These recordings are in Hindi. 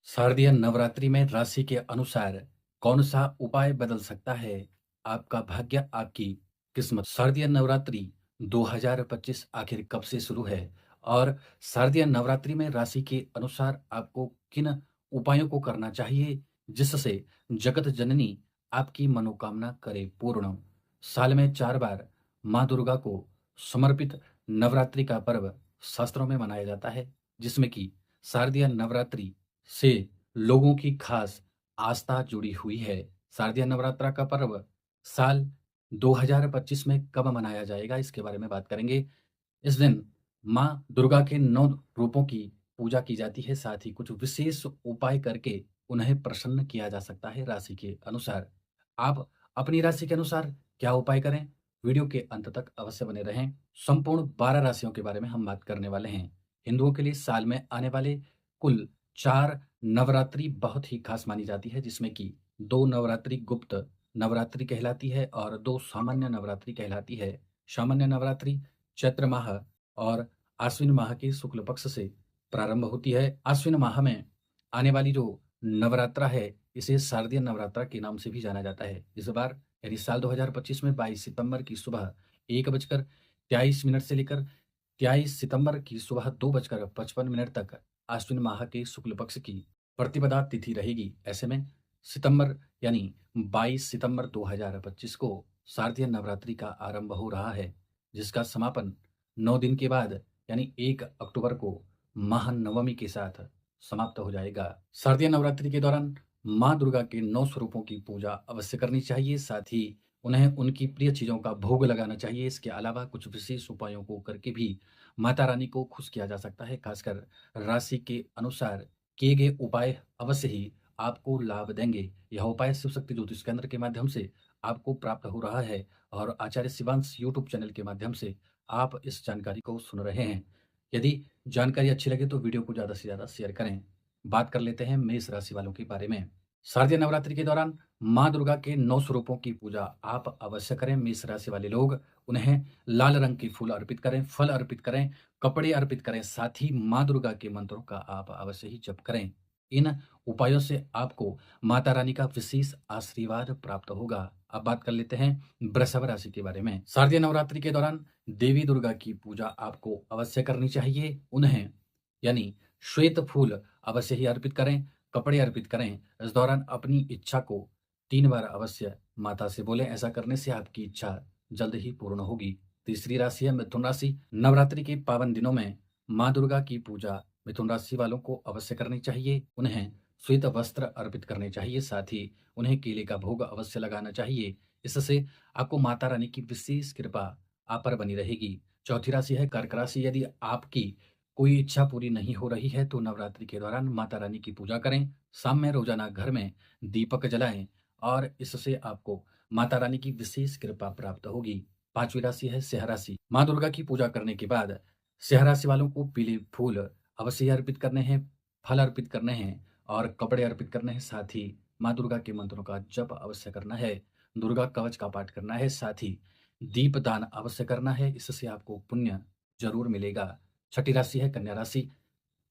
शारदीय नवरात्रि में राशि के अनुसार कौन सा उपाय बदल सकता है आपका भाग्य, आपकी किस्मत। शारदीय नवरात्रि 2025 आखिर कब से शुरू है और शारदीय नवरात्रि में राशि के अनुसार आपको किन उपायों को करना चाहिए जिससे जगत जननी आपकी मनोकामना करे पूर्ण। साल में 4 बार माँ दुर्गा को समर्पित नवरात्रि का पर्व शास्त्रों में मनाया जाता है, जिसमें कि शारदीय नवरात्रि से लोगों की खास आस्था जुड़ी हुई है। शारदीय नवरात्रा का पर्व साल 2025 में कब मनाया जाएगा, इसके बारे में बात करेंगे। इस दिन माँ दुर्गा के 9 रूपों की पूजा की जाती है, साथ ही कुछ विशेष उपाय करके उन्हें प्रसन्न किया जा सकता है राशि के अनुसार। आप अपनी राशि के अनुसार क्या उपाय करें? वीडियो के अंत तक अवश्य बने रहें। संपूर्ण 12 राशियों के बारे में हम बात करने वाले हैं। हिंदुओं के लिए साल में आने वाले कुल 4 नवरात्रि बहुत ही खास मानी जाती है, जिसमें कि 2 नवरात्रि गुप्त नवरात्रि कहलाती है और 2 सामान्य नवरात्रि कहलाती है। सामान्य नवरात्रि चैत्र माह और आश्विन माह के शुक्ल पक्ष से प्रारंभ होती है। आश्विन माह में आने वाली जो नवरात्रा है, इसे शारदीय नवरात्रा के नाम से भी जाना जाता है। इस बार यानी साल 2025 में 22 सितंबर की सुबह 1 बजकर 23 मिनट से लेकर 23 सितंबर की सुबह 2 बजकर 55 मिनट तक आश्विन माह के शुक्ल पक्ष की प्रतिपदा तिथि रहेगी। ऐसे में सितंबर यानी 22 सितंबर 2025 को शारदीय नवरात्रि का आरंभ हो रहा है, जिसका समापन 9 दिन के बाद यानी 1 अक्टूबर को महानवमी के साथ समाप्त हो जाएगा। शारदीय नवरात्रि के दौरान माँ दुर्गा के 9 स्वरूपों की पूजा अवश्य करनी चाहिए, साथ ही उन्हें उनकी प्रिय चीज़ों का भोग लगाना चाहिए। इसके अलावा कुछ विशेष उपायों को करके भी माता रानी को खुश किया जा सकता है। खासकर राशि के अनुसार किए गए उपाय अवश्य ही आपको लाभ देंगे। यह उपाय शिव शक्ति ज्योतिष केंद्र के माध्यम से आपको प्राप्त हो रहा है और आचार्य शिवांश यूट्यूब चैनल के माध्यम से आप इस जानकारी को सुन रहे हैं। यदि जानकारी अच्छी लगे तो वीडियो को ज़्यादा से ज़्यादा शेयर करें। बात कर लेते हैं मेष राशि वालों के बारे में। शारदीय नवरात्रि के दौरान माँ दुर्गा के 9 स्वरूपों की पूजा आप अवश्य करें। मेष राशि वाले लोग उन्हें लाल रंग के फूल अर्पित करें, फल अर्पित करें, कपड़े अर्पित करें, साथ ही माँ दुर्गा के मंत्रों का आप अवश्य ही जप करें। इन उपायों से आपको माता रानी का विशेष आशीर्वाद प्राप्त होगा। अब बात कर लेते हैं वृषभ राशि के बारे में। शारदीय नवरात्रि के दौरान देवी दुर्गा की पूजा आपको अवश्य करनी चाहिए। उन्हें यानी श्वेत फूल अवश्य ही अर्पित करें, कपड़े अर्पित करें। इस दौरान अपनी इच्छा को 3 बार अवश्य माता से बोलें। ऐसा करने से आपकी इच्छा जल्द ही पूर्ण होगी। तीसरी राशि है मिथुन राशि। नवरात्रि के पावन दिनों में माँ दुर्गा की पूजा मिथुन राशि वालों को अवश्य करनी चाहिए। उन्हें श्वेत वस्त्र अर्पित करने चाहिए, साथ ही उन्हें केले का भोग अवश्य लगाना चाहिए। इससे आपको माता रानी की विशेष कृपा आप पर बनी रहेगी। चौथी राशि है कर्क राशि। यदि आपकी कोई इच्छा पूरी नहीं हो रही है तो नवरात्रि के दौरान माता रानी की पूजा करें। शाम में रोजाना घर में दीपक जलाएं और इससे आपको माता रानी की विशेष कृपा प्राप्त होगी। पांचवी राशि है सिंह राशि। माँ दुर्गा की पूजा करने के बाद सिंह राशि वालों को पीले फूल अवश्य ही अर्पित करने हैं, फल अर्पित करने हैं और कपड़े अर्पित करने हैं। साथ ही माँ दुर्गा के मंत्रों का जप अवश्य करना है, दुर्गा कवच का पाठ करना है, साथ ही दीप दान अवश्य करना है। इससे आपको पुण्य जरूर मिलेगा। छठी राशि है कन्या राशि।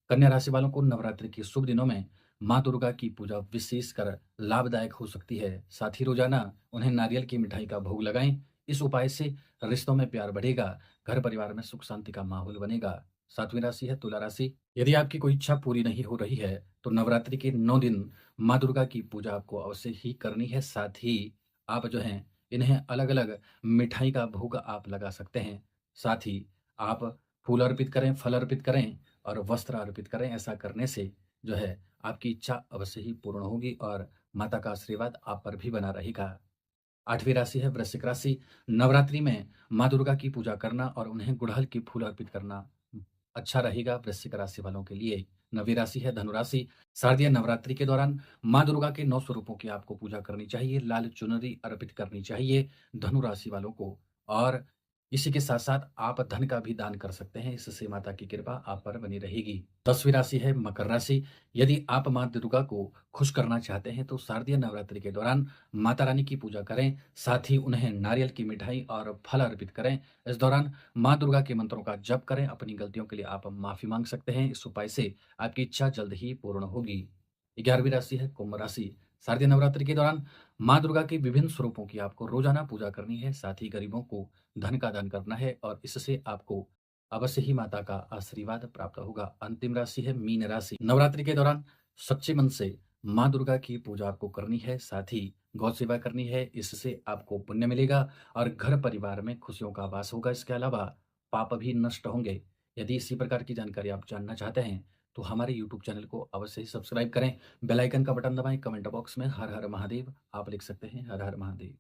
कन्या राशि वालों को नवरात्रि के शुभ दिनों में माँ दुर्गा की पूजा विशेषकर लाभदायक हो सकती है। साथ ही रोजाना उन्हें नारियल की मिठाई का भोग लगाएं। इस उपाय से रिश्तों में प्यार बढ़ेगा, घर परिवार में सुख शांति का माहौल बनेगा। सातवीं राशि है तुला राशि। यदि आपकी कोई इच्छा पूरी नहीं हो रही है तो नवरात्रि के 9 दिन माँ दुर्गा की पूजा आपको अवश्य ही करनी है। साथ ही आप जो हैं इन्हें अलग अलग मिठाई का भोग आप लगा सकते हैं। साथ ही आप फूल अर्पित करें, फल अर्पित करें और वस्त्र अर्पित करें। ऐसा करने से जो है आपकी इच्छा अवश्य ही पूर्ण होगी और माता का आशीर्वाद आप पर भी बना रहेगा। आठवीं राशि है वृश्चिक राशि। नवरात्रि में माँ दुर्गा की पूजा करना और उन्हें गुड़हल के फूल अर्पित करना अच्छा रहेगा वृश्चिक राशि वालों के लिए। नवीं राशि है धनु राशि। शारदीय नवरात्रि के दौरान माँ दुर्गा के 9 स्वरूपों की आपको पूजा करनी चाहिए, लाल चुनरी अर्पित करनी चाहिए धनु राशि वालों को। और इसी के साथ साथ आप धन का भी दान कर सकते हैं, इससे माता की कृपा आप पर बनी रहेगी। 10वीं राशि है मकर राशि। यदि आप माँ दुर्गा को खुश करना चाहते हैं तो शारदीय नवरात्रि के दौरान माता रानी की पूजा करें, साथ ही उन्हें नारियल की मिठाई और फल अर्पित करें। इस दौरान माँ दुर्गा के मंत्रों का जप करें। अपनी गलतियों के लिए आप माफी मांग सकते हैं। इस उपाय से आपकी इच्छा जल्द ही पूर्ण होगी। 11वीं राशि है कुंभ राशि। शारदीय नवरात्रि के दौरान माँ दुर्गा के विभिन्न स्वरूपों की आपको रोजाना पूजा करनी है, साथ ही गरीबों को धन का दान करना है और इससे आपको अवश्य ही माता का आशीर्वाद प्राप्त होगा। अंतिम राशि है मीन राशि। नवरात्रि के दौरान सच्चे मन से माँ दुर्गा की पूजा आपको करनी है, साथ ही गौ सेवा करनी है, इससे आपको पुण्य मिलेगा और घर परिवार में खुशियों का वास होगा। इसके अलावा पाप भी नष्ट होंगे। यदि इसी प्रकार की जानकारी आप जानना चाहते हैं तो हमारे यूट्यूब चैनल को अवश्य ही सब्सक्राइब करें, बेल आइकन का बटन दबाएं, कमेंट बॉक्स में हर हर महादेव आप लिख सकते हैं। हर हर महादेव।